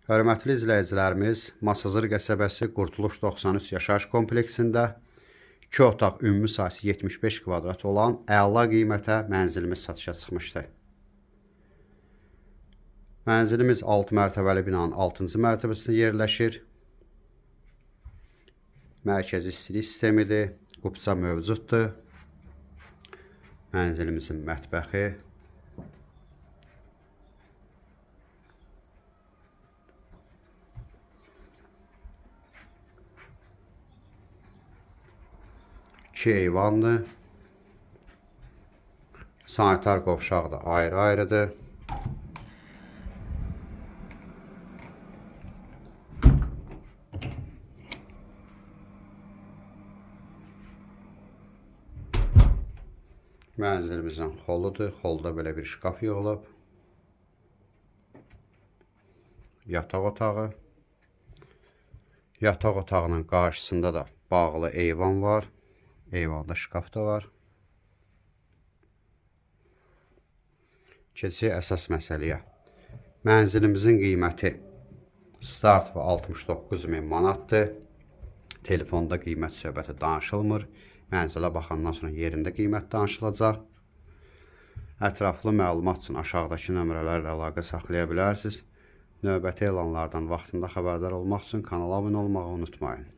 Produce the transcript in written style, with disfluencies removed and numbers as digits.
Hörmətli izləyicilərimiz, Masazır qəsəbəsi Qurtuluş 93 yaşayış kompleksində 2 otaq ümumi sahəsi 75 kvadrat olan əla qiymətə mənzilimiz satışa çıxmışdı. Mənzilimiz 6 mərtəbəli binanın 6-cı mərtəbəsində yerləşir. Mərkəzi istilik sistemidir, qubça mövcuddur. Mənzilimizin mətbəxi, iki eyvanlı, sanitar qovşaq da ayrı-ayrıdır. Mənzilimizin xoludur. Xolda belə bir şkaf yığılıb. Yataq otağı. Yataq otağının qarşısında da bağlı eyvan var. Eyvanda şkaf da var. Keçək əsas məsələyə. Mənzilimizin qiyməti start və 69.000 manatdır. Telefonda qiymət söhbəti danışılmır. Mənzilə baxandan sonra yerində qiymət danışılacaq. Ətraflı məlumat üçün aşağıdakı nömrələrlə əlaqə saxlaya bilərsiniz. Növbəti elanlardan vaxtında xəbərdar olmaq üçün kanala abunə olmağı unutmayın.